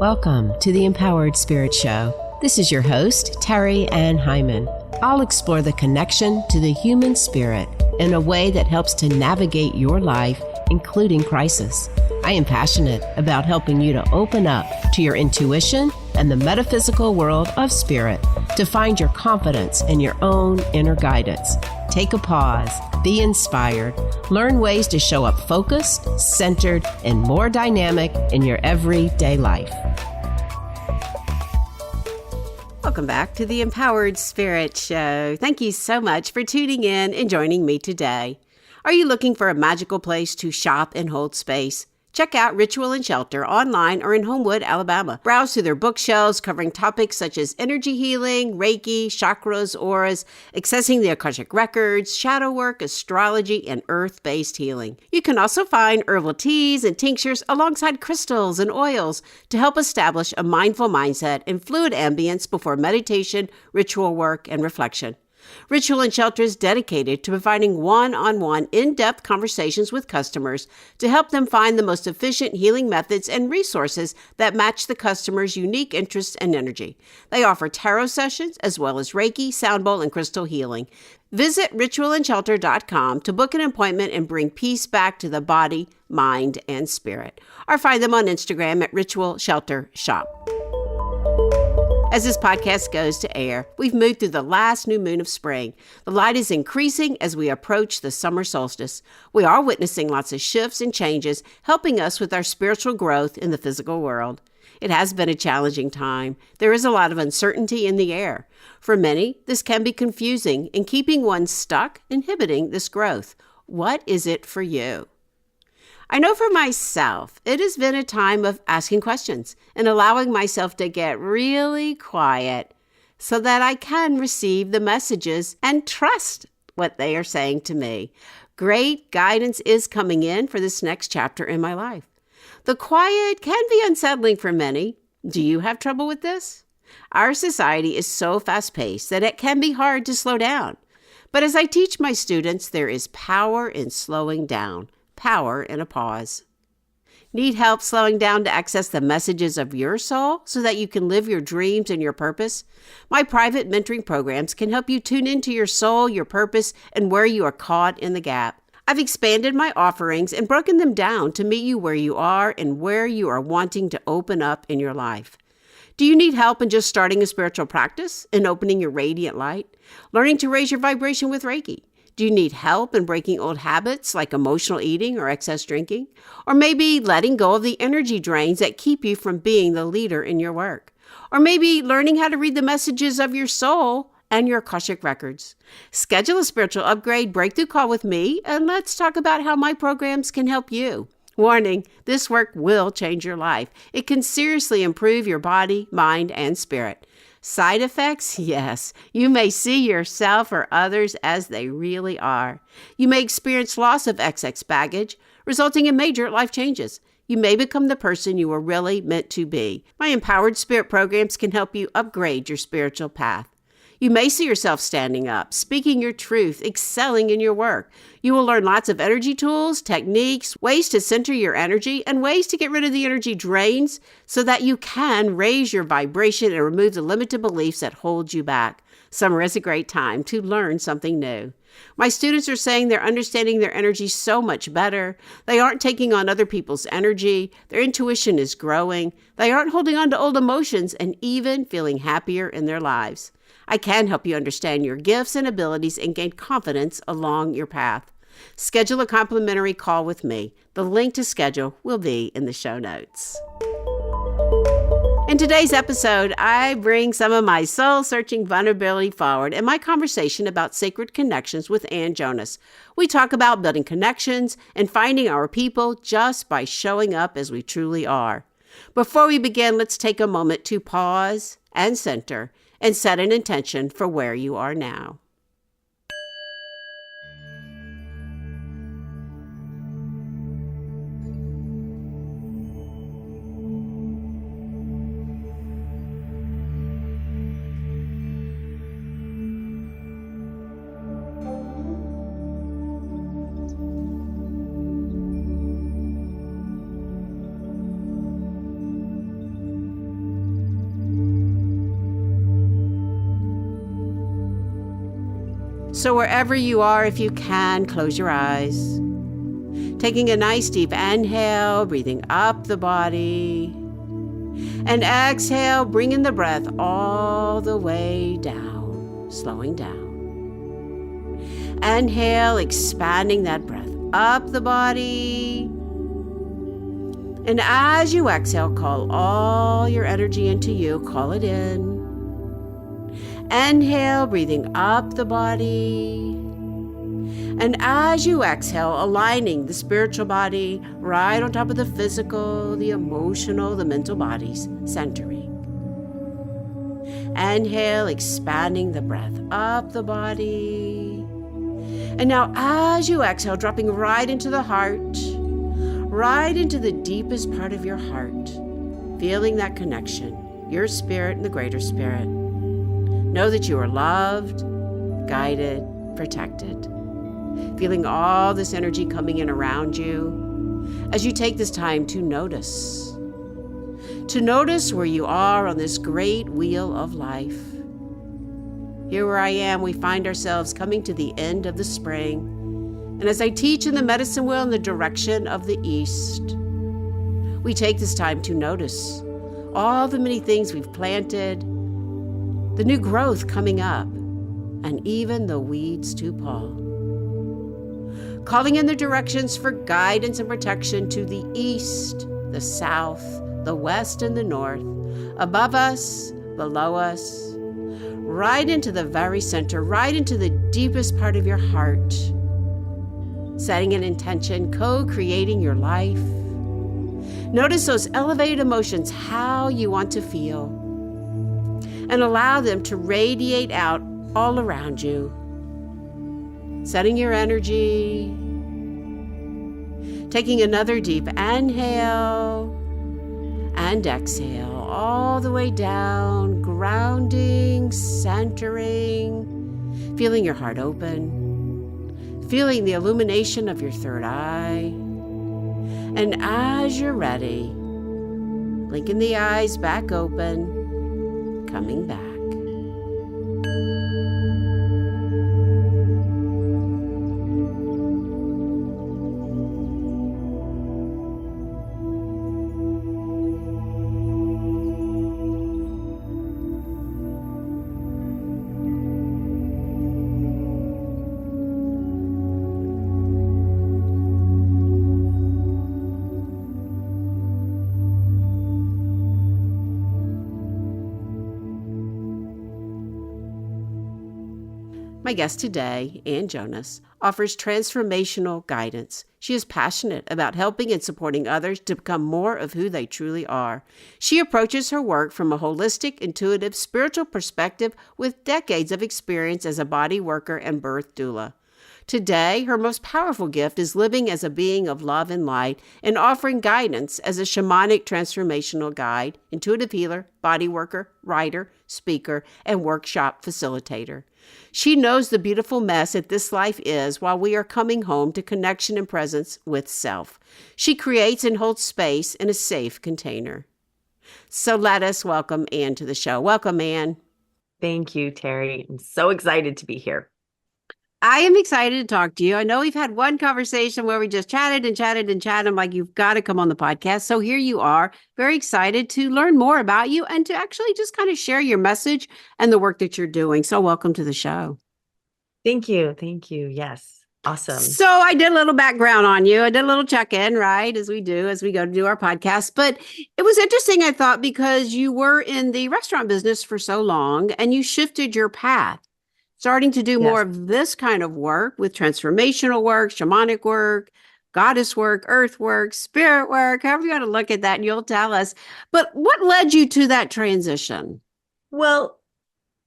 Welcome to the Empowered Spirit Show. This is your host, Terry Ann Hyman. I'll explore the connection to the human spirit in a way that helps to navigate your life, including crisis. I am passionate about helping you to open up to your intuition and the metaphysical world of spirit to find your confidence and your own inner guidance. Take a pause, be inspired, learn ways to show up focused, centered, and more dynamic in your everyday life. Welcome back to the Empowered Spirit Show. Thank you so much for tuning in and joining me today. Are you looking for a magical place to shop and hold space? Check out Ritual+Shelter online or in Homewood, Alabama. Browse through their bookshelves covering topics such as energy healing, Reiki, chakras, auras, accessing the Akashic Records, shadow work, astrology, and earth-based healing. You can also find herbal teas and tinctures alongside crystals and oils to help establish a mindful mindset and fluid ambience before meditation, ritual work, and reflection. Ritual+Shelter is dedicated to providing one-on-one, in-depth conversations with customers to help them find the most efficient healing methods and resources that match the customer's unique interests and energy. They offer tarot sessions as well as Reiki, soundbowl, and crystal healing. Visit Ritual+Shelter.com to book an appointment and bring peace back to the body, mind, and spirit. Or find them on Instagram at Ritual+Shelter Shop. As this podcast goes to air, we've moved through the last new moon of spring. The light is increasing as we approach the summer solstice. We are witnessing lots of shifts and changes, helping us with our spiritual growth in the physical world. It has been a challenging time. There is a lot of uncertainty in the air. For many, this can be confusing and keeping one stuck, inhibiting this growth. What is it for you? I know for myself, it has been a time of asking questions and allowing myself to get really quiet so that I can receive the messages and trust what they are saying to me. Great guidance is coming in for this next chapter in my life. The quiet can be unsettling for many. Do you have trouble with this? Our society is so fast-paced that it can be hard to slow down. But as I teach my students, there is power in slowing down. Power in a pause. Need help slowing down to access the messages of your soul so that you can live your dreams and your purpose? My private mentoring programs can help you tune into your soul, your purpose, and where you are caught in the gap. I've expanded my offerings and broken them down to meet you where you are and where you are wanting to open up in your life. Do you need help in just starting a spiritual practice and opening your radiant light? Learning to raise your vibration with Reiki? Do you need help in breaking old habits like emotional eating or excess drinking? Or maybe letting go of the energy drains that keep you from being the leader in your work? Or maybe learning how to read the messages of your soul and your Akashic Records? Schedule a spiritual upgrade breakthrough call with me, and let's talk about how my programs can help you. Warning, this work will change your life. It can seriously improve your body, mind, and spirit. Side effects? Yes. You may see yourself or others as they really are. You may experience loss of excess baggage, resulting in major life changes. You may become the person you were really meant to be. My Empowered Spirit programs can help you upgrade your spiritual path. You may see yourself standing up, speaking your truth, excelling in your work. You will learn lots of energy tools, techniques, ways to center your energy, and ways to get rid of the energy drains so that you can raise your vibration and remove the limited beliefs that hold you back. Summer is a great time to learn something new. My students are saying they're understanding their energy so much better. They aren't taking on other people's energy. Their intuition is growing. They aren't holding on to old emotions and even feeling happier in their lives. I can help you understand your gifts and abilities and gain confidence along your path. Schedule a complimentary call with me. The link to schedule will be in the show notes. In today's episode, I bring some of my soul-searching vulnerability forward in my conversation about sacred connections with Ann Jonas. We talk about building connections and finding our people just by showing up as we truly are. Before we begin, let's take a moment to pause and center and set an intention for where you are now. So wherever you are, if you can, close your eyes. Taking a nice deep inhale, breathing up the body. And exhale, bringing the breath all the way down, slowing down. Inhale, expanding that breath up the body. And as you exhale, call all your energy into you. Call it in. Inhale, breathing up the body. And as you exhale, aligning the spiritual body right on top of the physical, the emotional, the mental bodies, centering. Inhale, expanding the breath up the body. And now as you exhale, dropping right into the heart, right into the deepest part of your heart, feeling that connection, your spirit and the greater spirit. Know that you are loved, guided, protected. Feeling all this energy coming in around you as you take this time to notice. To notice where you are on this great wheel of life. Here where I am, we find ourselves coming to the end of the spring. And as I teach in the medicine wheel in the direction of the east, we take this time to notice all the many things we've planted, the new growth coming up, and even the weeds to pull. Calling in the directions for guidance and protection to the east, the south, the west, and the north, above us, below us, right into the very center, right into the deepest part of your heart. Setting an intention, co-creating your life. Notice those elevated emotions, how you want to feel, and allow them to radiate out all around you. Setting your energy, taking another deep inhale and exhale all the way down, grounding, centering, feeling your heart open, feeling the illumination of your third eye. And as you're ready, blinking the eyes back open, coming back. My guest today, Ann Jonas, offers transformational guidance. She is passionate about helping and supporting others to become more of who they truly are. She approaches her work from a holistic, intuitive, spiritual perspective with decades of experience as a body worker and birth doula. Today, her most powerful gift is living as a being of love and light and offering guidance as a shamanic transformational guide, intuitive healer, body worker, writer, speaker, and workshop facilitator. She knows the beautiful mess that this life is while we are coming home to connection and presence with self. She creates and holds space in a safe container. So let us welcome Ann to the show. Welcome, Ann. Thank you, Terry. I'm so excited to be here. I am excited to talk to you. I know we've had one conversation where we just chatted and chatted and chatted. I'm like, you've got to come on the podcast. So here you are, very excited to learn more about you and to actually just kind of share your message and the work that you're doing. So welcome to the show. Thank you. Thank you. Yes. Awesome. So I did a little background on you. I did a little check-in, right, as we go to do our podcast. But it was interesting, I thought, because you were in the restaurant business for so long and you shifted your path, starting to do more of this kind of work with transformational work, shamanic work, goddess work, earth work, spirit work, however you want to look at that, and you'll tell us. But what led you to that transition? Well,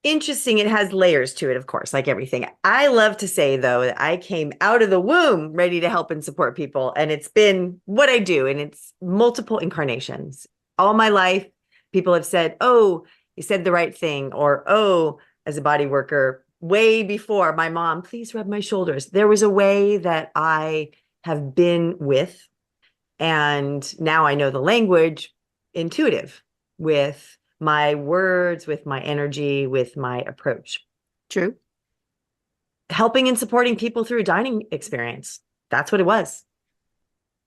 interesting. It has layers to it, of course, like everything. I love to say, though, that I came out of the womb ready to help and support people. And it's been what I do. And it's multiple incarnations. All my life, people have said, oh, you said the right thing. Or, oh, as a body worker, way before my mom, please rub my shoulders. There was a way that I have been with, and now I know the language, intuitive, with my words, with my energy, with my approach. True. helping and supporting people through a dining experience. That's what it was.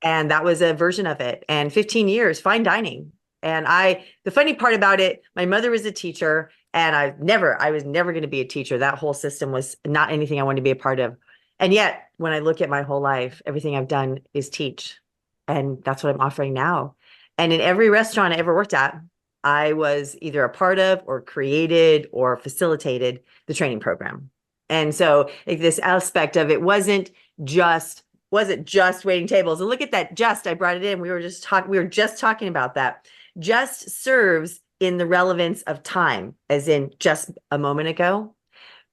And that was a version of it. And 15 years, fine dining. And the funny part about it, my mother was a teacher, and I was never going to be a teacher. That whole system was not anything I wanted to be a part of. And yet, when I look at my whole life, everything I've done is teach. And that's what I'm offering now. And in every restaurant I ever worked at, I was either a part of or created or facilitated the training program. And so like this aspect of it wasn't just waiting tables. And look at that. I brought it in. We were just talking about that. Just serves in the relevance of time, as in just a moment ago,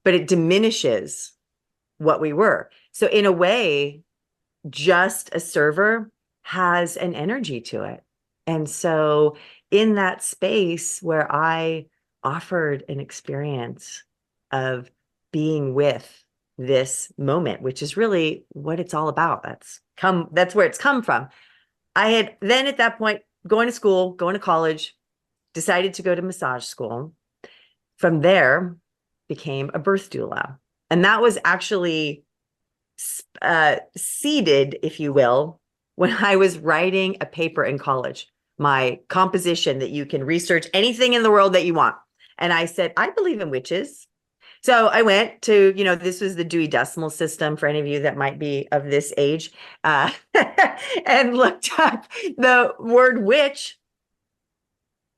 but it diminishes what we were. So in a way, just a server has an energy to it. And so in that space where I offered an experience of being with this moment, which is really what it's all about. That's where it's come from. I had then at that point going to school, going to college, decided to go to massage school. From there, became a birth doula. And that was actually seeded, if you will, when I was writing a paper in college, my composition that you can research anything in the world that you want. And I said, I believe in witches. So I went to, this was the Dewey Decimal System for any of you that might be of this age, and looked up the word witch.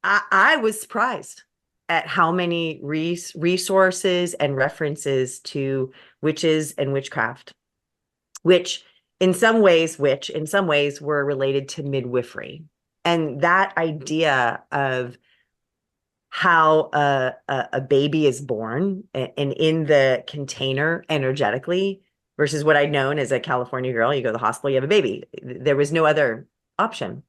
I was surprised at how many resources and references to witches and witchcraft, which in some ways were related to midwifery. And that idea of how a baby is born and in the container energetically versus what I'd known as a California girl, you go to the hospital, you have a baby. There was no other option.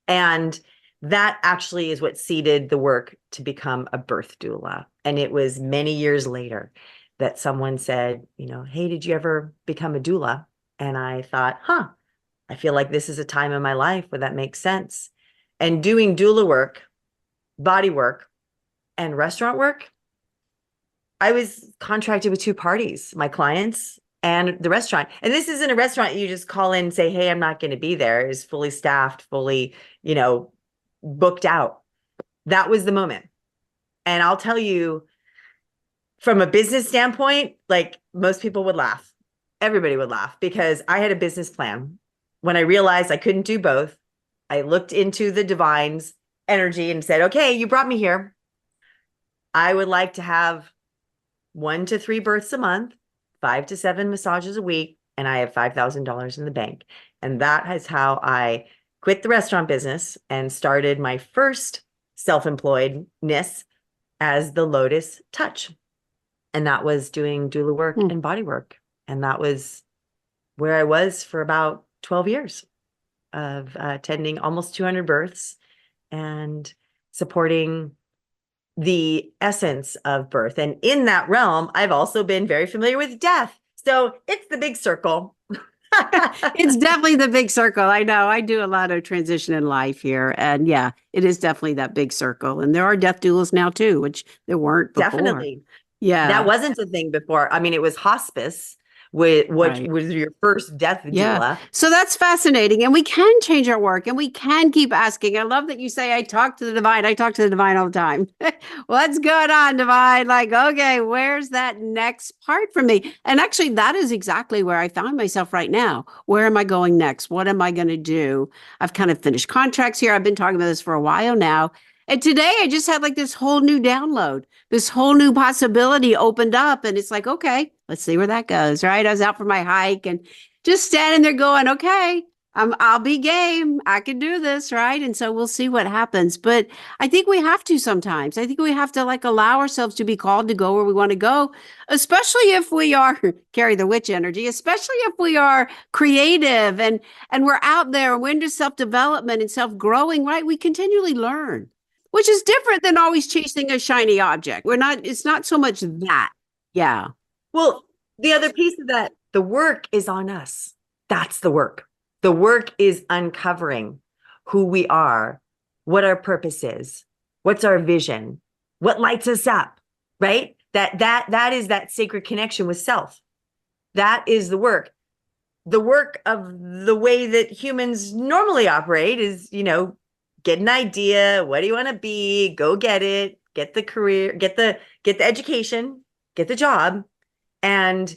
And that actually is what seeded the work to become a birth doula. And it was many years later that someone said, hey, did you ever become a doula? And I thought, I feel like this is a time in my life where that makes sense. And doing doula work, body work, and restaurant work, I was contracted with two parties, my clients and the restaurant. And this isn't a restaurant you just call in and say, hey, I'm not going to be there. It's fully staffed, fully, booked out. That was the moment. And I'll tell you, from a business standpoint, like most people would laugh. Everybody would laugh because I had a business plan. When I realized I couldn't do both, I looked into the divine's energy and said, okay, you brought me here. I would like to have 1 to 3 births a month, 5 to 7 massages a week, and I have $5,000 in the bank. And that is how I quit the restaurant business and started my first self-employedness as the Lotus Touch. And that was doing doula work and body work. And that was where I was for about 12 years of attending almost 200 births and supporting the essence of birth. And in that realm, I've also been very familiar with death. So it's the big circle. It's definitely the big circle. I know I do a lot of transition in life here. And yeah, it is definitely that big circle. And there are death doulas now too, which there weren't before. Definitely. Yeah. That wasn't a thing before. I mean, it was hospice, which was your first death doula. So that's fascinating. And we can change our work and we can keep asking. I love that you say, I talk to the divine. I talk to the divine all the time. What's going on, divine? Like, okay, where's that next part for me? And actually, that is exactly where I found myself right now. Where am I going next? What am I going to do? I've kind of finished contracts here. I've been talking about this for a while now. And today I just had like this whole new download, this whole new possibility opened up. And it's like, okay, let's see where that goes. Right. I was out for my hike and just standing there going, okay, I'll be game. I can do this. Right. And so we'll see what happens. But I think we have to sometimes. I think we have to like allow ourselves to be called to go where we want to go, especially if we are carry the witch energy, especially if we are creative and we're out there and we're into self-development and self-growing. Right. We continually learn. Which is different than always chasing a shiny object. It's not so much that. Yeah. Well, the other piece of that, the work is on us. That's the work. The work is uncovering who we are, what our purpose is, what's our vision, what lights us up, right? That is that sacred connection with self. That is the work. The work of the way that humans normally operate is, get an idea. What do you want to be? Go get it. Get the career, get the education, get the job. And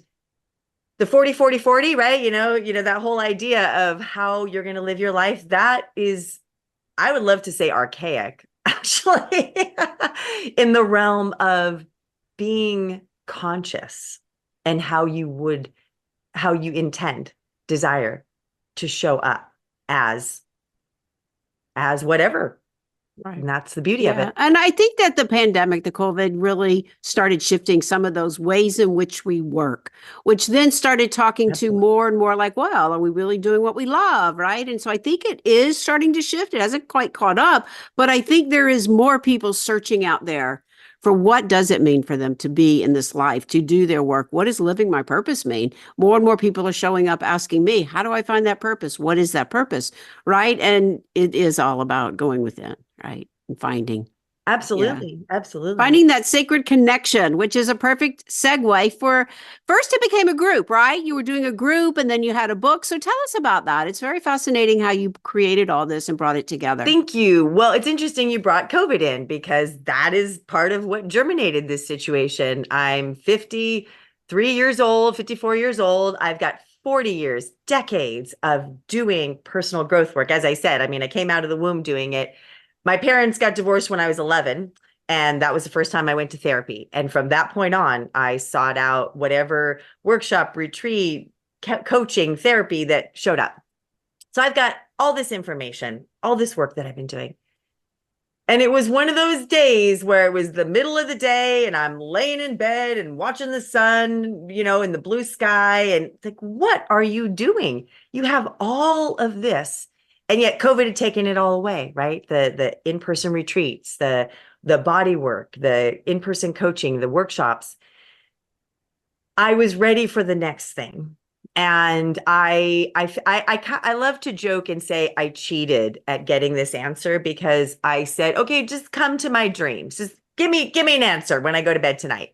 the 40-40-40, right? That whole idea of how you're going to live your life, that is, I would love to say archaic, actually, in the realm of being conscious and how you desire to show up as whatever. Right. And that's the beauty of it. And I think that the pandemic, the COVID, really started shifting some of those ways in which we work, which then started talking to more and more like, well, are we really doing what we love? Right. And so I think it is starting to shift. It hasn't quite caught up, but I think there is more people searching out there for what does it mean for them to be in this life, to do their work. What does living my purpose mean? More and more people are showing up asking me, how do I find that purpose? What is that purpose? Right. And it is all about going within, right? And finding. Absolutely. Yeah. Absolutely. Finding that sacred connection, which is a perfect segue for, first it became a group, right? You were doing a group and then you had a book. So tell us about that. It's very fascinating how you created all this and brought it together. Thank you. Well, it's interesting you brought COVID in because that is part of what germinated this situation. I'm 53 years old, 54 years old. I've got 40 years, decades of doing personal growth work. As I said, I came out of the womb doing it. My parents got divorced when I was 11, and that was the first time I went to therapy. And from that point on, I sought out whatever workshop, retreat, coaching, therapy that showed up. So I've got all this information, all this work that I've been doing. And it was one of those days where it was the middle of the day and I'm laying in bed and watching the sun, in the blue sky. And it's like, what are you doing? You have all of this. And yet COVID had taken it all away, right? The in-person retreats, the body work, the in-person coaching, the workshops. I was ready for the next thing. And I love to joke and say I cheated at getting this answer because I said, okay, just come to my dreams. Just give me an answer when I go to bed tonight.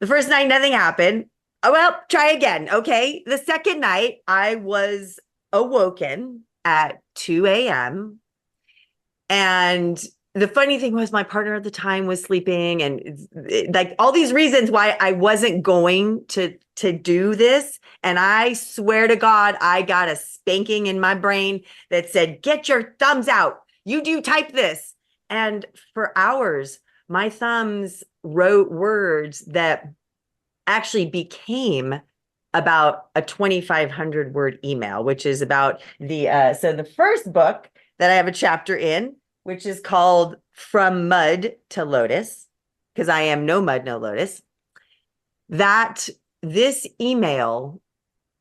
The first night, nothing happened. Oh, well, try again. Okay. The second night I was awoken at 2 a.m. And the funny thing was my partner at the time was sleeping and like all these reasons why I wasn't going to do this. And I swear to God, I got a spanking in my brain that said, get your thumbs out. You do type this. And for hours, my thumbs wrote words that actually became about a 2,500 word email, which is about so the first book that I have a chapter in, which is called From Mud to Lotus, because I am no mud, no lotus, that this email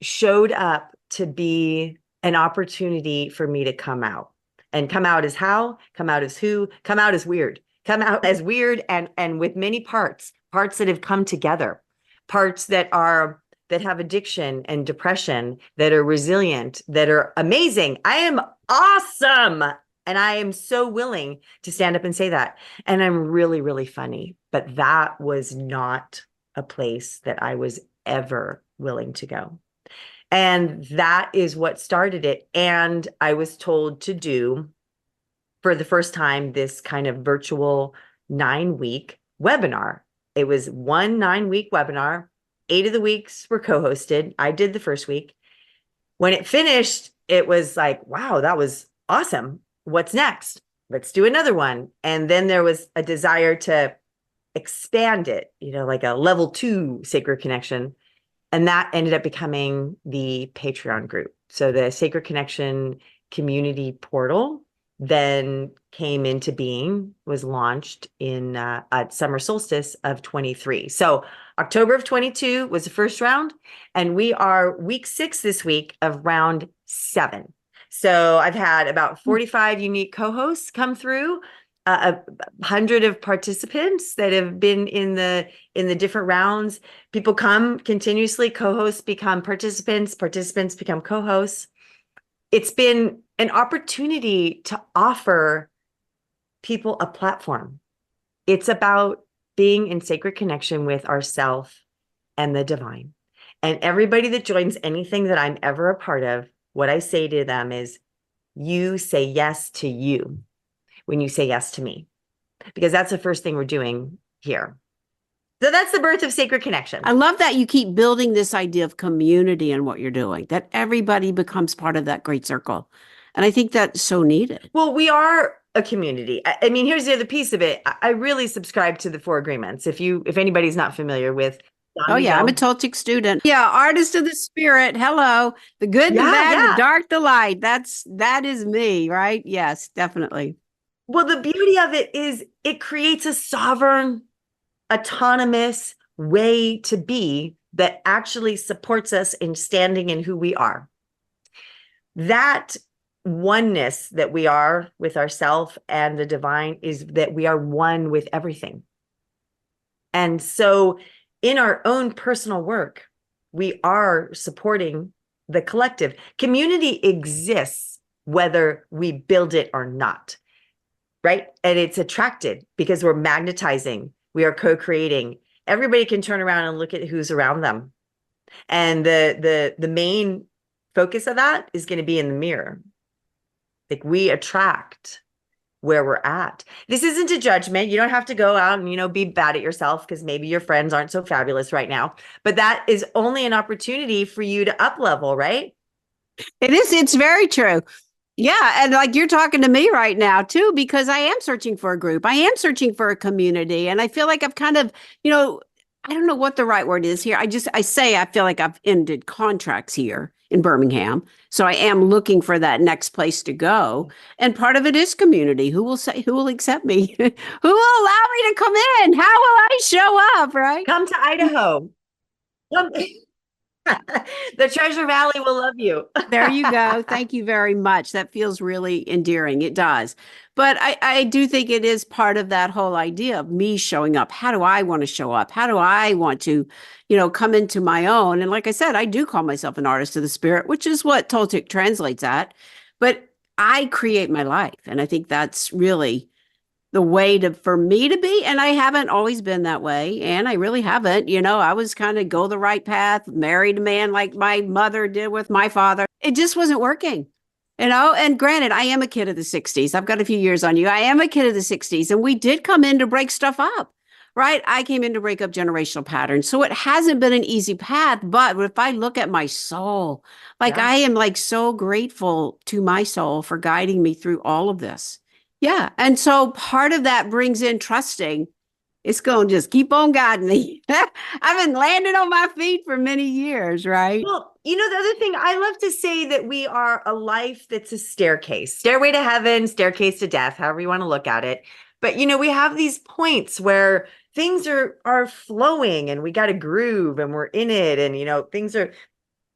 showed up to be an opportunity for me to come out. And come out as how, come out as who, come out as weird, come out as weird and with many parts that have come together, parts that have addiction and depression, that are resilient, that are amazing. I am awesome. And I am so willing to stand up and say that. And I'm really, really funny. But that was not a place that I was ever willing to go. And that is what started it. And I was told to do, for the first time, this kind of virtual 9-week webinar. It was one 9-week webinar. 8 of the weeks were co-hosted. I did the first week. When it finished, it was like, wow, that was awesome. What's next? Let's do another one. And then there was a desire to expand it, like a level 2 sacred connection. And that ended up becoming the Patreon group. So the Sacred Connection community portal then came into being, was launched in at summer solstice of 23. So October of 22 was the first round, and we are week 6 this week of round 7. So I've had about 45 unique co-hosts come through, 100 of participants that have been in the different rounds. People come continuously, co-hosts become participants, participants become co-hosts. It's been an opportunity to offer people a platform. It's about being in sacred connection with ourself and the divine. And everybody that joins anything that I'm ever a part of, what I say to them is, you say yes to you when you say yes to me, because that's the first thing we're doing here. So that's the birth of sacred connection. I love that you keep building this idea of community in what you're doing, that everybody becomes part of that great circle. And I think that's so needed. Well, we are a community. I mean, here's the other piece of it. I really subscribe to the 4 agreements. If anybody's not familiar with Oh, yeah. I'm a Toltec student. Yeah. Artist of the spirit. Hello. The good, the bad, the dark, the light. That is me, right? Yes, definitely. Well, the beauty of it is it creates a sovereign, autonomous way to be that actually supports us in standing in who we are. That oneness that we are with ourself and the divine is that we are one with everything. And so in our own personal work, we are supporting the collective. Community exists whether we build it or not, right? And it's attracted because we're magnetizing, we are co-creating. Everybody can turn around and look at who's around them. And the main focus of that is going to be in the mirror. Like, we attract where we're at. This isn't a judgment. You don't have to go out and, be bad at yourself because maybe your friends aren't so fabulous right now, but that is only an opportunity for you to up level, right? It is. It's very true. Yeah. And like, you're talking to me right now too, because I am searching for a group. I am searching for a community. And I feel like I've kind of, I don't know what the right word is here. I feel like I've ended contracts here in Birmingham. So I am looking for that next place to go. And part of it is community. Who will accept me? Who will allow me to come in? How will I show up? Right? Come to Idaho. The Treasure Valley will love you. There you go. Thank you very much. That feels really endearing. It does. But I do think it is part of that whole idea of me showing up. How do I want to show up? How do I want to, come into my own? And like I said, I do call myself an artist of the spirit, which is what Toltec translates at. But I create my life. And I think that's really the way for me to be. And I haven't always been that way. And I really haven't. I was kind of go the right path, married a man like my mother did with my father. It just wasn't working, and granted, I am a kid of the 60s. I've got a few years on you. I am a kid of the 60s. And we did come in to break stuff up, right? I came in to break up generational patterns. So it hasn't been an easy path. But if I look at my soul, I am so grateful to my soul for guiding me through all of this. Yeah. And so part of that brings in trusting. It's going to just keep on guiding me. I've been landing on my feet for many years, right? Well, the other thing, I love to say that we are a life that's a staircase, stairway to heaven, staircase to death, however you want to look at it. But, we have these points where things are flowing and we got a groove and we're in it. And, things are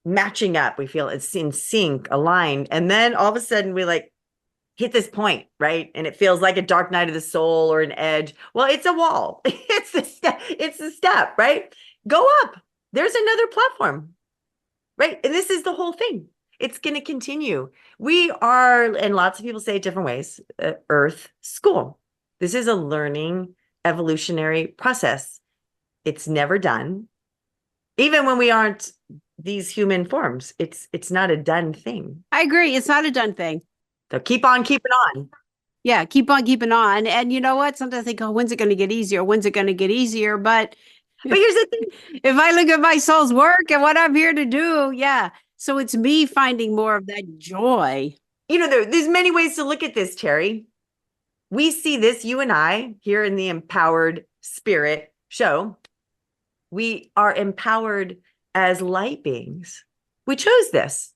matching up. We feel it's in sync, aligned. And then all of a sudden we hit this point, right? And it feels like a dark night of the soul or an edge. Well, it's a wall. It's the step, right? Go up. There's another platform, right? And this is the whole thing. It's going to continue. We are, and lots of people say it different ways, Earth School. This is a learning evolutionary process. It's never done. Even when we aren't these human forms, it's not a done thing. I agree. It's not a done thing. So keep on keeping on. Yeah, keep on keeping on. And you know what? Sometimes I think, when's it going to get easier? When's it going to get easier? But here's the thing. If I look at my soul's work and what I'm here to do, yeah. So it's me finding more of that joy. There's many ways to look at this, Terry. We see this, you and I, here in the Empowered Spirit show. We are empowered as light beings. We chose this.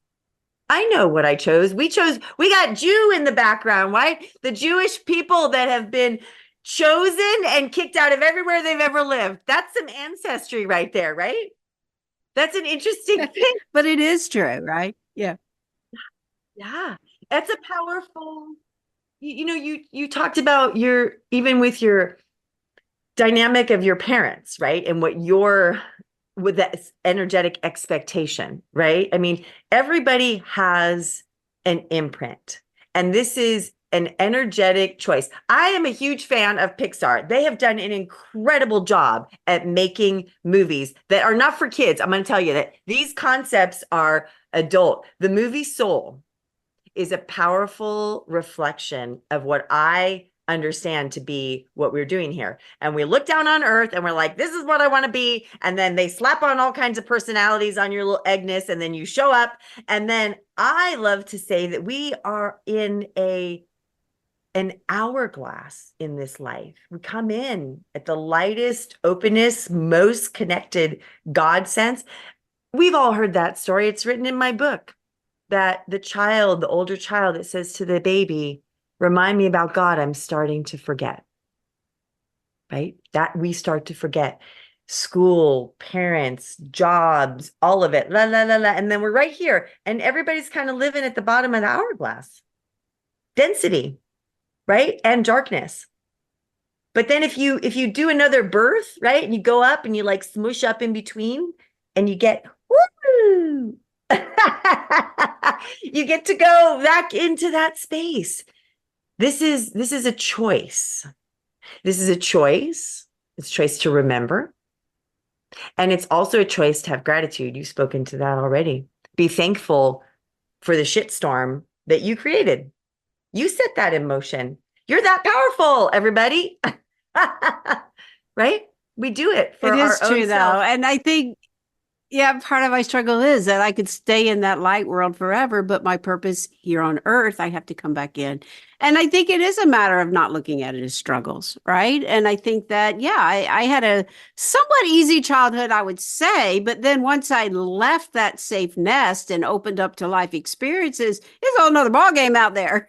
I know what I chose. We got Jew in the background, right? The Jewish people that have been chosen and kicked out of everywhere they've ever lived. That's some ancestry right there, right? That's an interesting thing. But it is true, right? Yeah. Yeah. That's a powerful, you talked about even with your dynamic of your parents, right? And with that energetic expectation, right? I mean, everybody has an imprint, and this is an energetic choice. I am a huge fan of Pixar. They have done an incredible job at making movies that are not for kids. I'm going to tell you that these concepts are adult. The movie Soul is a powerful reflection of what I understand to be what we're doing here. And we look down on earth and we're like, this is what I want to be. And then they slap on all kinds of personalities on your little eggness. And then you show up. And then I love to say that we are in an hourglass in this life. We come in at the lightest, openest, most connected God sense. We've all heard that story. It's written in my book that the older child, it says to the baby, remind me about God, I'm starting to forget, right? That we start to forget school, parents, jobs, all of it, la, la, la, la. And then we're right here and everybody's kind of living at the bottom of the hourglass. Density, right? And darkness. But then if you do another birth, right? And you go up and you like smush up in between and you get, woo! You get to go back into that space. This is a choice. This is a choice. It's a choice to remember. And it's also a choice to have gratitude. You've spoken to that already. Be thankful for the shitstorm that you created. You set that in motion. You're that powerful, everybody. Right? We do it for our own self. It is true, though. And I think, yeah, part of my struggle is that I could stay in that light world forever, but my purpose here on earth, I have to come back in. And I think it is a matter of not looking at it as struggles, right? And I think that, yeah, I had a somewhat easy childhood, I would say. But then once I left that safe nest and opened up to life experiences, it's a whole nother ballgame out there.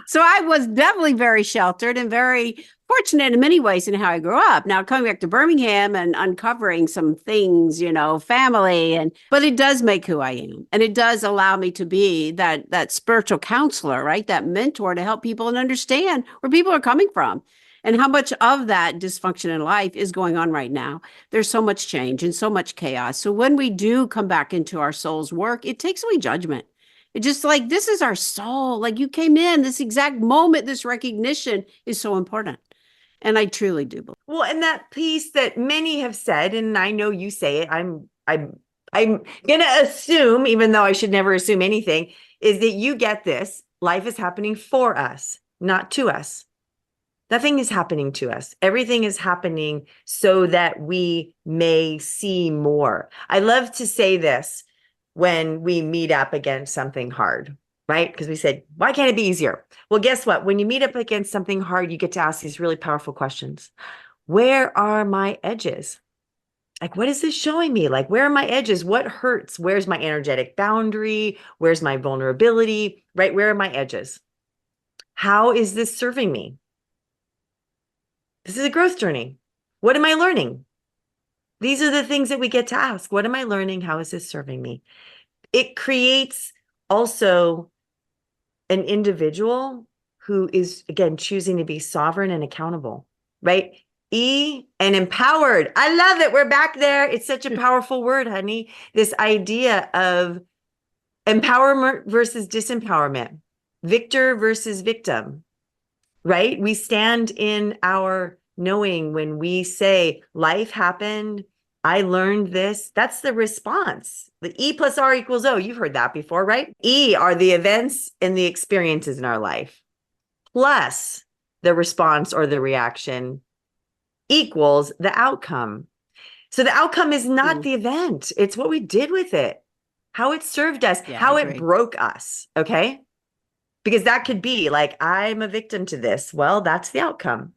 So I was definitely very sheltered and very fortunate in many ways in how I grew up. Now coming back to Birmingham and uncovering some things, family, but it does make who I am. And it does allow me to be that spiritual counselor, right? That mentor to help people and understand where people are coming from and how much of that dysfunction in life is going on right now. There's so much change and so much chaos. So when we do come back into our soul's work, it takes away judgment. It's just like, this is our soul. Like you came in this exact moment, this recognition is so important. And I truly do believe. Well, and that piece that many have said, and I know you say it, I'm gonna assume, even though I should never assume anything, is that you get this. Life is happening for us, not to us. Nothing is happening to us. Everything is happening so that we may see more. I love to say this when we meet up against something hard. Right? Because we said, why can't it be easier? Well, guess what? When you meet up against something hard, you get to ask these really powerful questions. Where are my edges? Like, what is this showing me? Like, where are my edges? What hurts? Where's my energetic boundary? Where's my vulnerability? Right? Where are my edges? How is this serving me? This is a growth journey. What am I learning? These are the things that we get to ask. What am I learning? How is this serving me? It creates also an individual who is, again, choosing to be sovereign and accountable, right? And empowered. I love it. We're back there. It's such a powerful word, honey. This idea of empowerment versus disempowerment, victor versus victim, right? We stand in our knowing when we say life happened, I learned this. That's the response. The E plus R equals O. You've heard that before, right? E are the events and the experiences in our life, plus the response or the reaction equals the outcome. So the outcome is not the event. It's what we did with it, how it served us, how it broke us. Okay. Because that could be like, I'm a victim to this. Well, that's the outcome.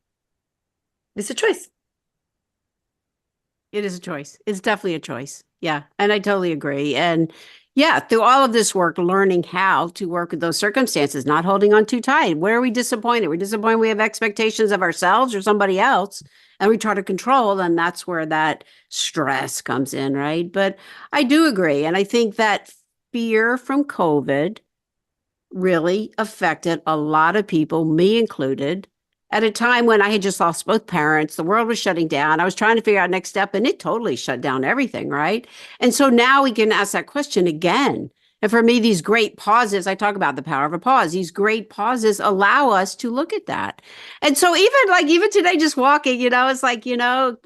It's a choice. It is a choice. It's definitely a choice. Yeah. And I totally agree. And yeah, through all of this work, learning how to work with those circumstances, not holding on too tight. Where are we disappointed? We're disappointed we have expectations of ourselves or somebody else, and we try to control, and that's where that stress comes in, right? But I do agree. And I think that fear from COVID really affected a lot of people, me included, at a time when I had just lost both parents. The world was shutting down. I was trying to figure out next step, and it totally shut down everything, right? And so now we can ask that question again. And for me, these great pauses, I talk about the power of a pause. These great pauses allow us to look at that. And so even today, just walking, it's like,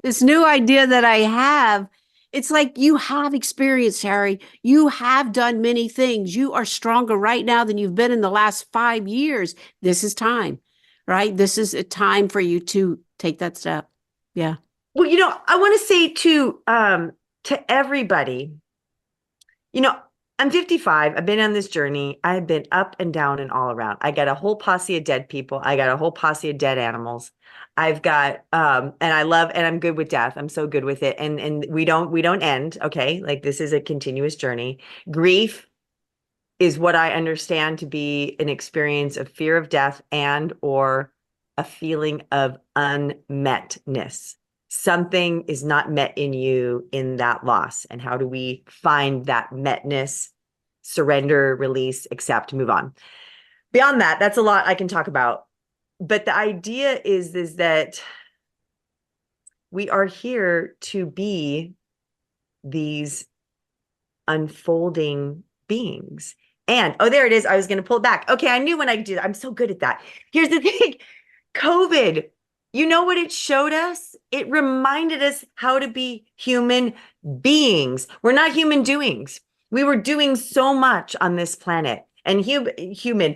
this new idea that I have, it's like you have experience, Harry. You have done many things. You are stronger right now than you've been in the last 5 years. This is time, right? This is a time for you to take that step. Yeah. Well, I want to say to everybody, I'm 55. I've been on this journey. I've been up and down and all around. I got a whole posse of dead people. I got a whole posse of dead animals. I've got and I love and I'm good with death. I'm so good with it. And we don't end, okay? Like this is a continuous journey. Grief is what I understand to be an experience of fear of death and or a feeling of unmetness. Something is not met in you in that loss. And how do we find that metness, surrender, release, accept, move on? Beyond that, that's a lot I can talk about. But the idea is that we are here to be these unfolding beings. And, oh, there it is. I was going to pull it back. Okay, I knew when I could do that. I'm so good at that. Here's the thing. COVID, you know what it showed us? It reminded us how to be human beings. We're not human doings. We were doing so much on this planet. And human,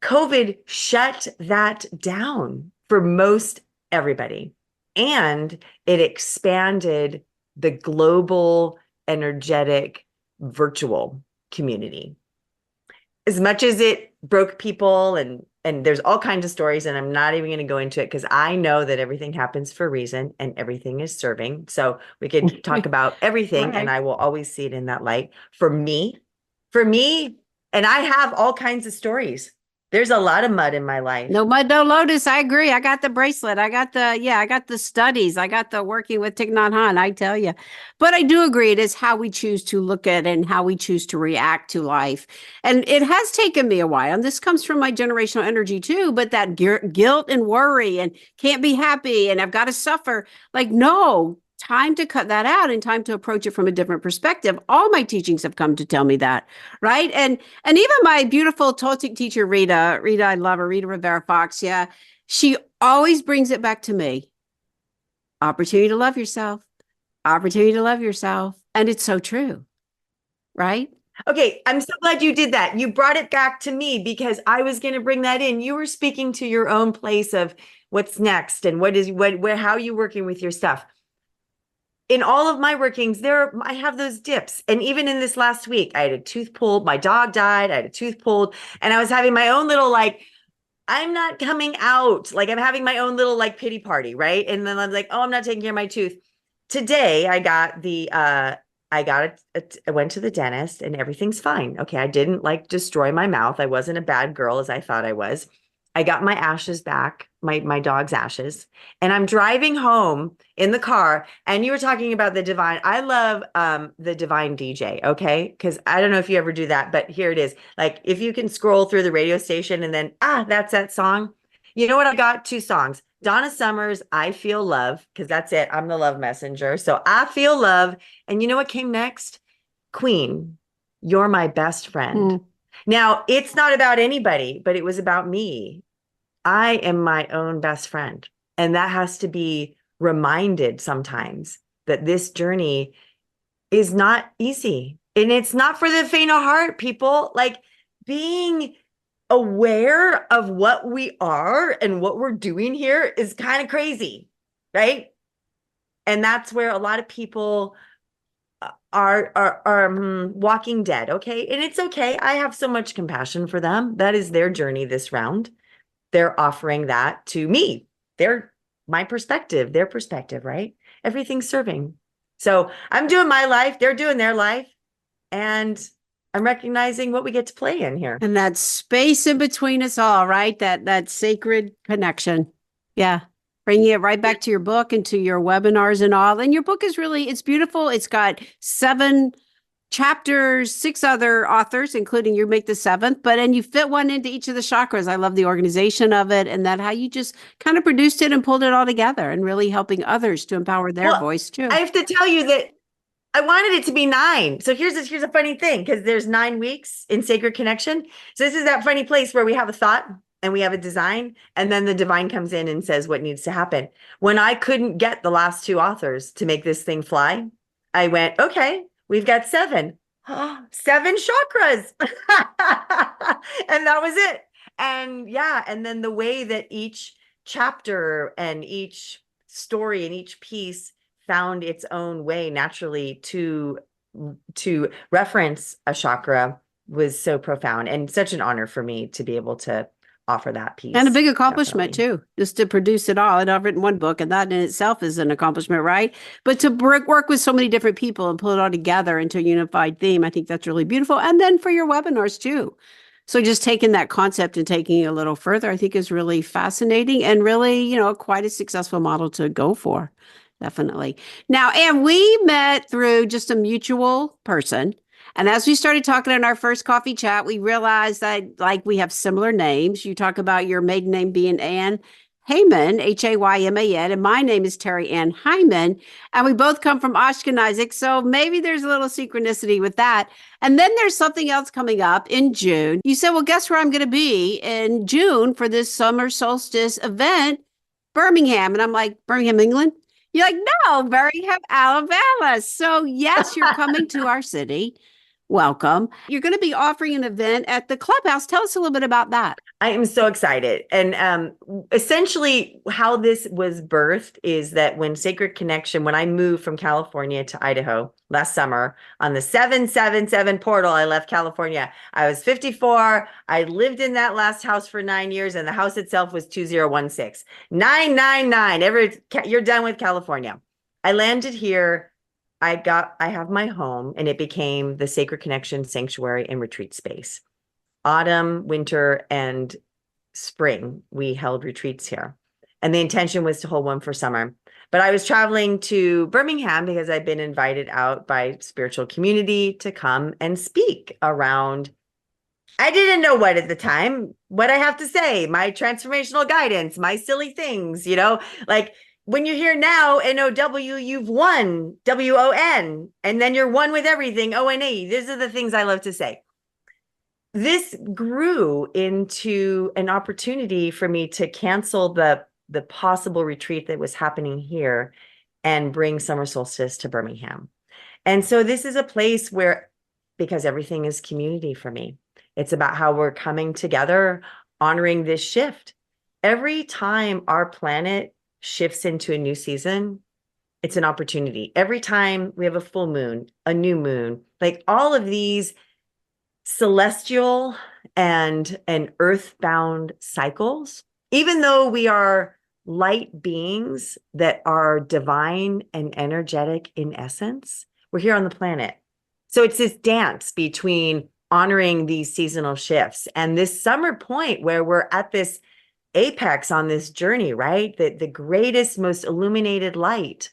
COVID shut that down for most everybody. And it expanded the global, energetic, virtual community. As much as it broke people and there's all kinds of stories, and I'm not even going to go into it because I know that everything happens for a reason and everything is serving. So we could talk about everything, right. And I will always see it in that light. For me, and I have all kinds of stories. There's a lot of mud in my life. No mud, no lotus. I agree. I got the bracelet. I got the studies. I got the working with Thich Nhat Hanh, I tell you. But I do agree. It is how we choose to look at it and how we choose to react to life. And it has taken me a while. And this comes from my generational energy too. But that guilt and worry and can't be happy and I've got to suffer. Like, no. Time to cut that out and time to approach it from a different perspective. All my teachings have come to tell me that, right? And even my beautiful Toltec teacher, Rita, I love her, Rita Rivera Fox. Yeah. She always brings it back to me. Opportunity to love yourself. Opportunity to love yourself. And it's so true, right? Okay, I'm so glad you did that. You brought it back to me because I was going to bring that in. You were speaking to your own place of what's next and how are you working with your stuff. In all of my workings, I have those dips. And even in this last week, I had a tooth pulled. My dog died. I had a tooth pulled. And I was having my own little, I'm not coming out. I'm having my own little, pity party, right? And then I'm like, oh, I'm not taking care of my tooth. Today, I went to the dentist and everything's fine. Okay, I didn't, destroy my mouth. I wasn't a bad girl as I thought I was. I got my ashes back, my dog's ashes, and I'm driving home in the car. And you were talking about the divine. I love the divine DJ, okay? Because I don't know if you ever do that, but here it is. If you can scroll through the radio station and then, that's that song. You know what? I got 2 songs. Donna Summer's I Feel Love, because that's it. I'm the love messenger. So I Feel Love. And you know what came next? Queen, You're My Best Friend. Mm. Now, it's not about anybody, but it was about me. I am my own best friend. And that has to be reminded sometimes that this journey is not easy. And it's not for the faint of heart, people. Being aware of what we are and what we're doing here is kind of crazy, right? And that's where a lot of people are walking dead. Okay. And it's okay. I have so much compassion for them. That is their journey this round. They're offering that to me. My perspective, their perspective, right? Everything's serving. So I'm doing my life. They're doing their life. And I'm recognizing what we get to play in here. And that space in between us all, right? That sacred connection. Yeah. Bringing it right back to your book and to your webinars and all. And your book is it's beautiful. It's got 7 chapters, 6 other authors, including you make the 7th, then you fit one into each of the chakras. I love the organization of it and that how you just kind of produced it and pulled it all together and really helping others to empower their voice too. I have to tell you that I wanted it to be 9. So here's a funny thing, because there's 9 weeks in Sacred Connection. So this is that funny place where we have a thought and we have a design, and then the divine comes in and says what needs to happen. When I couldn't get the last 2 authors to make this thing fly, I went, okay, we've got 7. 7 chakras. And that was it. And yeah, and then the way that each chapter and each story and each piece found its own way naturally to reference a chakra was so profound, and such an honor for me to be able to offer that piece. And a big accomplishment Definitely. too, just to produce it all. And I've written one book, and that in itself is an accomplishment, right? But to work with so many different people and pull it all together into a unified theme, I think that's really beautiful. And then for your webinars too. So just taking that concept and taking it a little further, I think is really fascinating and really, quite a successful model to go for. Definitely. Now, and we met through just a mutual person. And as we started talking in our first coffee chat, we realized that like we have similar names. You talk about your maiden name being Ann Heyman, Hayman, and my name is Terry Ann Hyman. And we both come from Ashkenazic. So maybe there's a little synchronicity with that. And then there's something else coming up in June. You said, well, guess where I'm going to be in June for this summer solstice event, Birmingham. And I'm like, Birmingham, England? You're like, no, Birmingham, Alabama. So yes, you're coming to our city. Welcome. You're going to be offering an event at the clubhouse. Tell us a little bit about that. I am so excited. And essentially how this was birthed is that when I moved from California to Idaho last summer on the 777 portal, I left California. I was 54. I lived in that last house for 9 years, and the house itself was 2016. 999. You're done with California. I landed here. I have my home, and it became the Sacred Connection Sanctuary and Retreat Space. Autumn, winter, and spring, we held retreats here. And the intention was to hold one for summer. But I was traveling to Birmingham because I'd been invited out by spiritual community to come and speak around, I didn't know what at the time, what I have to say, my transformational guidance, my silly things, like when you hear now, N-O-W, you've won, W-O-N, and then you're one with everything, O-N-E. These are the things I love to say. This grew into an opportunity for me to cancel the possible retreat that was happening here and bring summer solstice to Birmingham. And so this is a place where, because everything is community for me, it's about how we're coming together, honoring this shift. Every time our planet shifts into a new season, it's an opportunity. Every time we have a full moon, a new moon, like all of these celestial and earthbound cycles, even though we are light beings that are divine and energetic in essence, we're here on the planet. So it's this dance between honoring these seasonal shifts and this summer point where we're at this apex on this journey, right? The greatest, most illuminated light.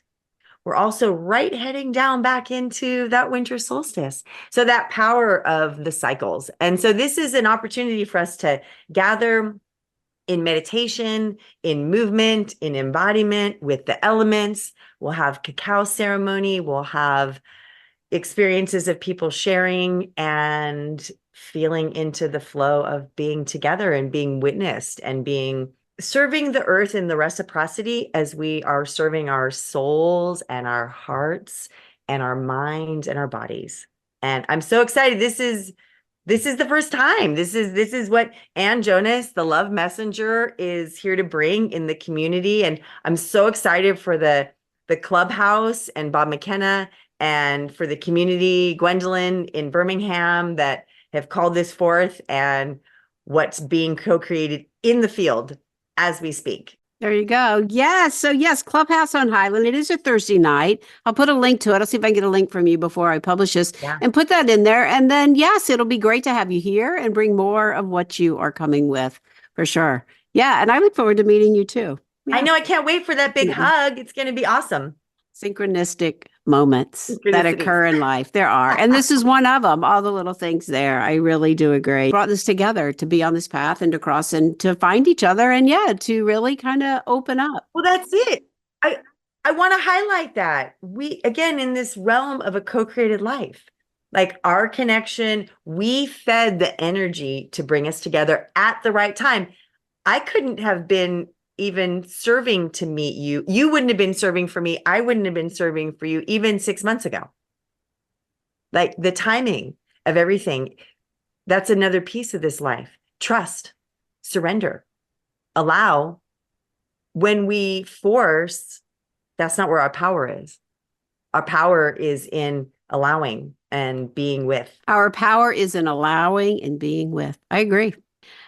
We're also right heading down back into that winter solstice. So that power of the cycles. And so this is an opportunity for us to gather in meditation, in movement, in embodiment with the elements. We'll have cacao ceremony. We'll have experiences of people sharing and feeling into the flow of being together and being witnessed and serving the earth in the reciprocity as we are serving our souls and our hearts and our minds and our bodies. And I'm so excited. This is the first time. This is what Ann Jonas, the love messenger, is here to bring in the community. And I'm so excited for the clubhouse and Bob McKenna, and for the community, Gwendolyn in Birmingham, that have called this forth, and what's being co-created in the field as we speak. There you go. Yes. So yes, Clubhouse on Highland. It is a Thursday night. I'll put a link to it. I'll see if I can get a link from you before I publish this and put that in there. And then, yes, it'll be great to have you here and bring more of what you are coming with for sure. Yeah. And I look forward to meeting you too. Yeah. I know. I can't wait for that big hug. It's going to be awesome. Synchronistic moments that occur in life. There are. And this is one of them, all the little things there. I really do agree. Brought this together to be on this path and to cross and to find each other and to really kind of open up. Well, that's it. I want to highlight that we, again, in this realm of a co-created life, like our connection, we fed the energy to bring us together at the right time. I couldn't have been even serving to meet you. You wouldn't have been serving for me. I wouldn't have been serving for you even 6 months ago. Like the timing of everything, that's another piece of this life. Trust, surrender, allow. When we force, that's not where our power is. Our power is in allowing and being with. Our power is in allowing and being with. I agree.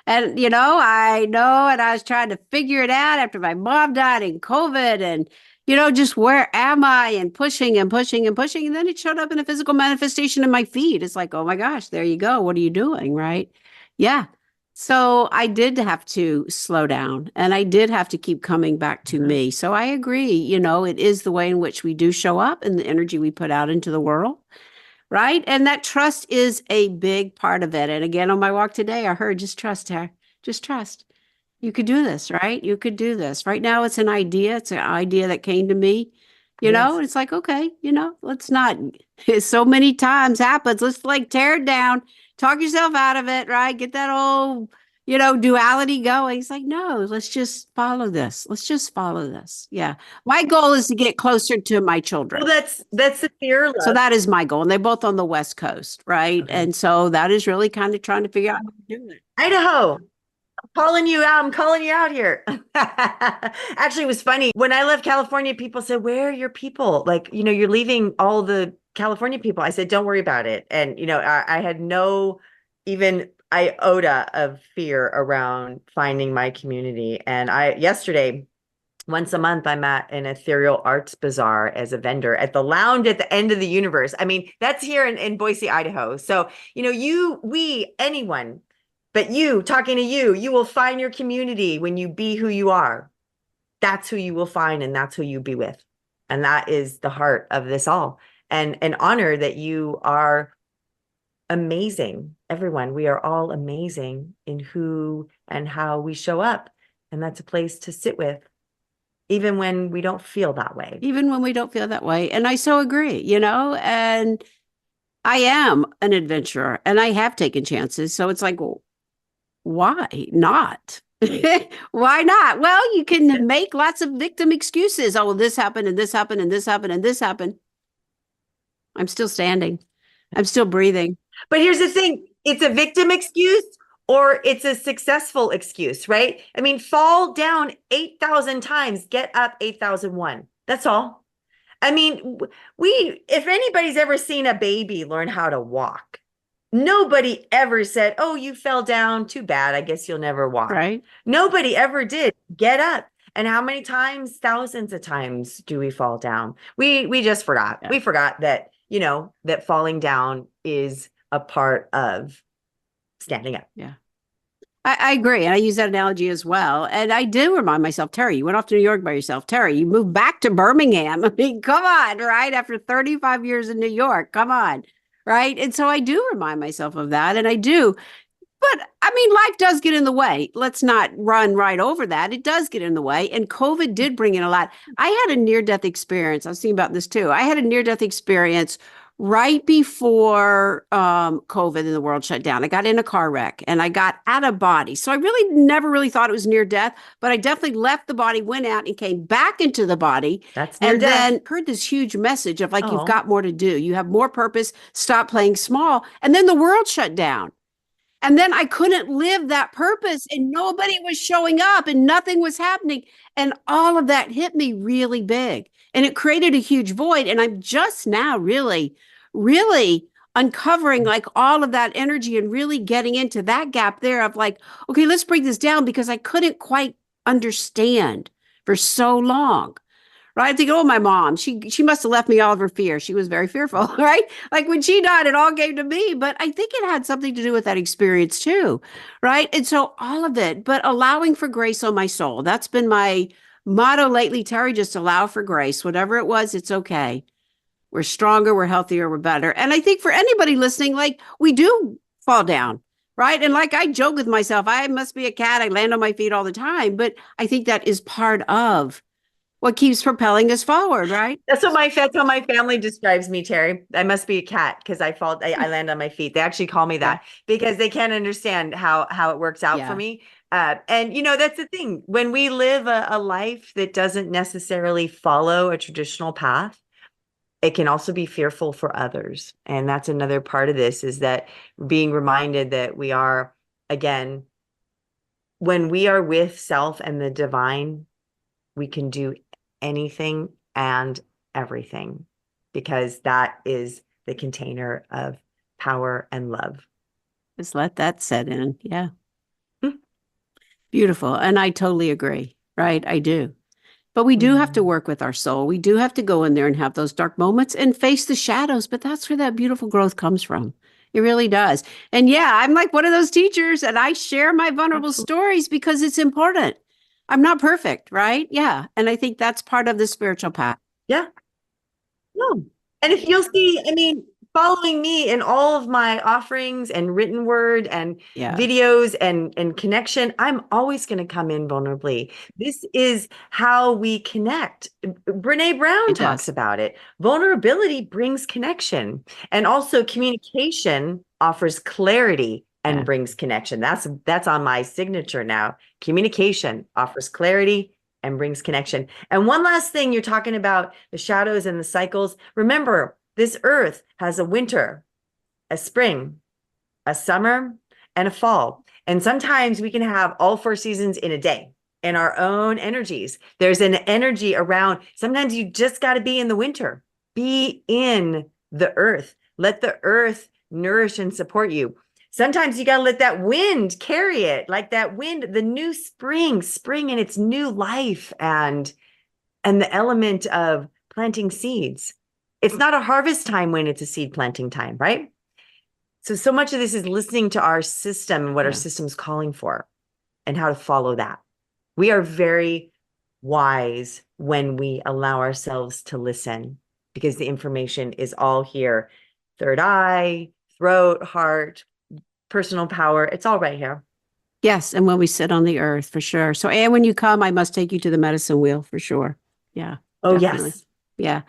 And, I know, and I was trying to figure it out after my mom died in COVID and, just where am I and pushing and pushing and pushing. And then it showed up in a physical manifestation in my feed. It's like, oh my gosh, there you go. What are you doing? Right. Yeah. So I did have to slow down and I did have to keep coming back to me. So I agree, it is the way in which we do show up and the energy we put out into the world. Right. And that trust is a big part of it. And again, on my walk today, I heard just trust her. Just trust. You could do this, right? You could do this. Right now, it's an idea. It's an idea that came to me, Yes. and it's like, okay, let's not, so many times happens. Let's like tear it down, talk yourself out of it, right? Get that whole, duality going. It's like, no, let's just follow this. Let's just follow this. Yeah. My goal is to get closer to my children. Well, that's the fear. So that is my goal. And they're both on the West Coast, right? Okay. And so that is really kind of trying to figure out how to do it. Idaho. Calling you out. I'm calling you out here. Actually, it was funny. When I left California, people said, where are your people? Like, you're leaving all the California people. I said, don't worry about it. And, I had no even iota of fear around finding my community. And yesterday, once a month, I'm at an ethereal arts bazaar as a vendor at the lounge at the end of the universe. I mean, that's here in Boise, Idaho. So, anyone, but you, talking to you, you will find your community when you be who you are. That's who you will find, and that's who you be with. And that is the heart of this all. And an honor that you are amazing. Everyone, we are all amazing in who and how we show up. And that's a place to sit with, even when we don't feel that way. Even when we don't feel that way. And I so agree, and I am an adventurer and I have taken chances. So it's like, well, why not? Why not? Well, you can make lots of victim excuses. Oh, well, this happened and this happened and this happened and this happened. I'm still standing. I'm still breathing. But here's the thing. It's a victim excuse or it's a successful excuse, right? I mean, fall down 8,000 times, get up 8,001. That's all. I mean, if anybody's ever seen a baby learn how to walk, nobody ever said, oh, you fell down. Too bad. I guess you'll never walk. Right. Nobody ever did. Get up. And how many times, thousands of times do we fall down? We just forgot. Yeah. We forgot that, that falling down is a part of standing up. Yeah. I agree. And I use that analogy as well. And I do remind myself, Terry, you went off to New York by yourself. Terry, you moved back to Birmingham. I mean, come on, right? After 35 years in New York, come on. Right. And so I do remind myself of that. And I do. But I mean, life does get in the way. Let's not run right over that. It does get in the way. And COVID did bring in a lot. I had a near-death experience. I was thinking about this too. I had a near-death experience right before COVID and the world shut down. I got in a car wreck and I got out of body. So I really never really thought it was near death, but I definitely left the body, went out and came back into the body. That's near death. Then heard this huge message of like, you've got more to do. You have more purpose. Stop playing small. And then the world shut down. And then I couldn't live that purpose and nobody was showing up and nothing was happening. And all of that hit me really big. And it created a huge void. And I'm just now really uncovering like all of that energy and really getting into that gap there of like, okay, let's break this down because I couldn't quite understand for so long. Right? I think, oh, my mom, she must have left me all of her fear. She was very fearful, right? Like when she died, it all came to me. But I think it had something to do with that experience too, right? And so all of it, but allowing for grace on my soul. That's been my motto lately, Terry, just allow for grace. Whatever it was, it's okay. We're stronger, we're healthier, we're better. And I think for anybody listening, like we do fall down, right? And like I joke with myself, I must be a cat. I land on my feet all the time. But I think that is part of what keeps propelling us forward, right? That's how my family describes me, Terry. I must be a cat because I land on my feet. They actually call me Yeah. that because they can't understand how it works out for Yeah. me. And that's the thing. When we live a life that doesn't necessarily follow a traditional path, it can also be fearful for others. And that's another part of this, is that being reminded that we are, again, when we are with self and the divine, we can do anything and everything, because that is the container of power and love. Just let that set in. Yeah. Mm. Beautiful. And I totally agree, right? I do. But we do have to work with our soul. We do have to go in there and have those dark moments and face the shadows. But that's where that beautiful growth comes from. It really does. And yeah, I'm like one of those teachers, and I share my vulnerable Absolutely. stories because it's important. I'm not perfect, right? Yeah. And I think that's part of the spiritual path. Yeah. No. And if you'll see, I mean, following me in all of my offerings and written word and Yeah. videos and connection, I'm always going to come in vulnerably. This is how we connect. Brene Brown It talks does. about it. Vulnerability brings connection, and also communication offers clarity and Yeah. brings connection. That's on my signature now. Communication offers clarity and brings connection. And one last thing, you're talking about the shadows and the cycles. Remember, this earth has a winter, a spring, a summer, and a fall. And sometimes we can have all four seasons in a day in our own energies. There's an energy around. Sometimes you just got to be in the winter, be in the earth, let the earth nourish and support you. Sometimes you got to let that wind carry it, like that wind, the new spring in its new life, and the element of planting seeds. It's not a harvest time when it's a seed planting time, right? So much of this is listening to our system and what our Yeah. system's calling for and how to follow that. We are very wise when we allow ourselves to listen, because the information is all here. Third eye, throat, heart, personal power. It's all right here. Yes. And when we sit on the earth, for sure. So, and when you come, I must take you to the medicine wheel for sure. Yeah, Oh, definitely. yes. Yeah.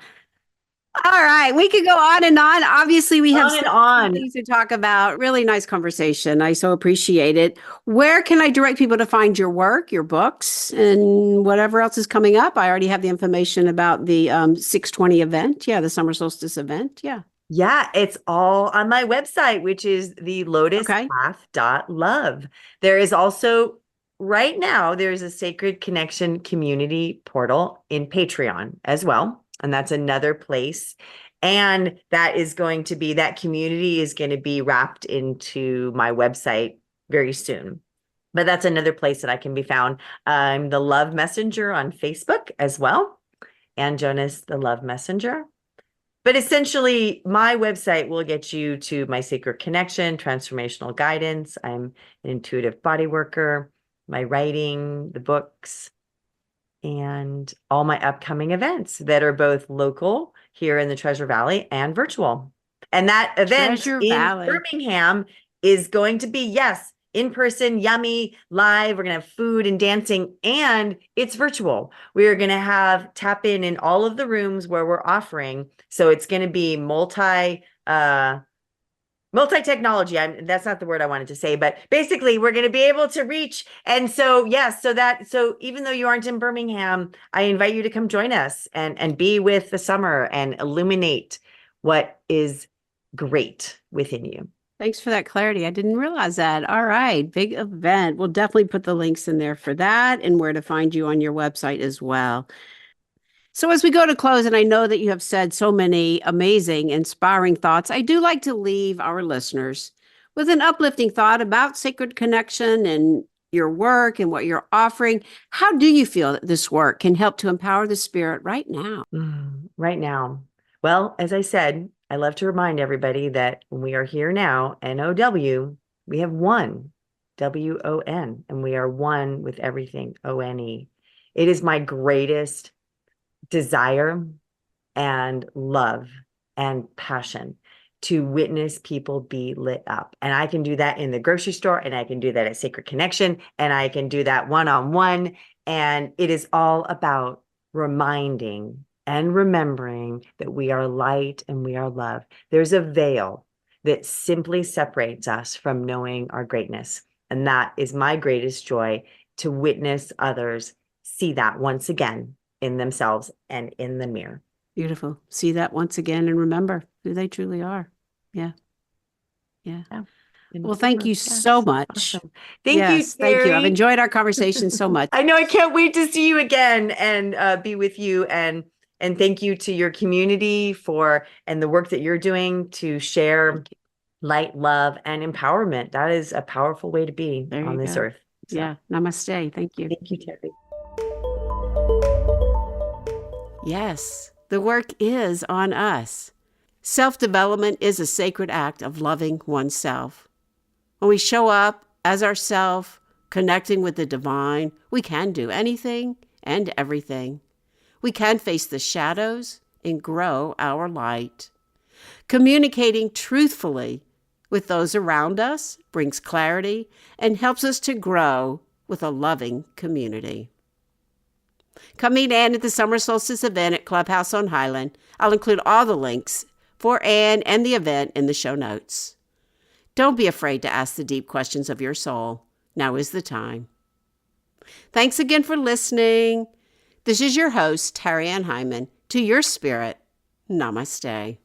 All right. We could go on and on. Obviously, we have On so and many on. things to talk about. Really nice conversation. I so appreciate it. Where can I direct people to find your work, your books, and whatever else is coming up? I already have the information about the 620 event. Yeah, the summer solstice event. Yeah. Yeah, it's all on my website, which is the Okay. lotuspath.love. There is also, right now, there's a Sacred Connection community portal in Patreon as well. And that's another place. And that community is going to be wrapped into my website very soon. But that's another place that I can be found. I'm the Love Messenger on Facebook as well. Ann Jonas, the Love Messenger. But essentially, my website will get you to my Sacred Connection, transformational guidance. I'm an intuitive body worker, my writing, the books, and all my upcoming events that are both local here in the Treasure Valley and virtual. And that event Treasure in Valley. Birmingham is going to be, yes, in person, yummy, live. We're going to have food and dancing, and it's virtual. We are going to have tap in all of the rooms where we're offering. So it's going to be multi-technology. That's not the word I wanted to say, but basically we're going to be able to reach. And so, yes, so even though you aren't in Birmingham, I invite you to come join us and be with the summer and illuminate what is great within you. Thanks for that clarity. I didn't realize that. All right. Big event. We'll definitely put the links in there for that and where to find you on your website as well. So, as we go to close, and I know that you have said so many amazing, inspiring thoughts, I do like to leave our listeners with an uplifting thought about sacred connection and your work and what you're offering. How do you feel that this work can help to empower the spirit right now? Right now. Well, as I said, I love to remind everybody that when we are here now, NOW, we have one, WON, and we are one with everything, ONE. It is my greatest desire and love and passion to witness people be lit up. And I can do that in the grocery store, and I can do that at Sacred Connection, and I can do that one-on-one. And it is all about reminding and remembering that we are light and we are love. There's a veil that simply separates us from knowing our greatness. And that is my greatest joy, to witness others see that once again in themselves and in the mirror. Beautiful. See that once again and remember who they truly are. Yeah. Yeah. Well, thank you so much. Awesome. Thank you, Terry. Thank you. I've enjoyed our conversation so much. I know. I can't wait to see you again and be with you. And thank you to your community and the work that you're doing to share light, love, and empowerment. That is a powerful way to be on this earth. So. Yeah. Namaste. Thank you. Thank you, Terry. Yes, the work is on us. Self-development is a sacred act of loving oneself. When we show up as ourself, connecting with the divine, we can do anything and everything. We can face the shadows and grow our light. Communicating truthfully with those around us brings clarity and helps us to grow with a loving community. Come meet Ann at the Summer Solstice event at Clubhouse on Highland. I'll include all the links for Ann and the event in the show notes. Don't be afraid to ask the deep questions of your soul. Now is the time. Thanks again for listening. This is your host, Terry Ann Hyman. To your spirit, namaste.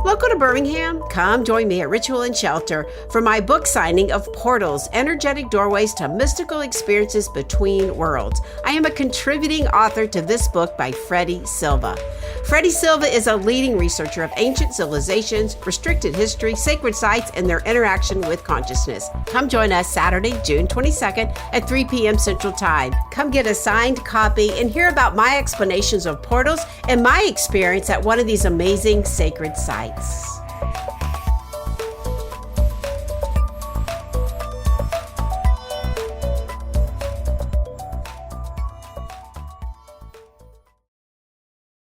Local to Birmingham, come join me at Ritual+Shelter for my book signing of Portals, Energetic Doorways to Mystical Experiences Between Worlds. I am a contributing author to this book by Freddie Silva. Freddie Silva is a leading researcher of ancient civilizations, restricted history, sacred sites, and their interaction with consciousness. Come join us Saturday, June 22nd at 3 p.m. Central Time. Come get a signed copy and hear about my explanations of portals and my experience at one of these amazing sacred sites.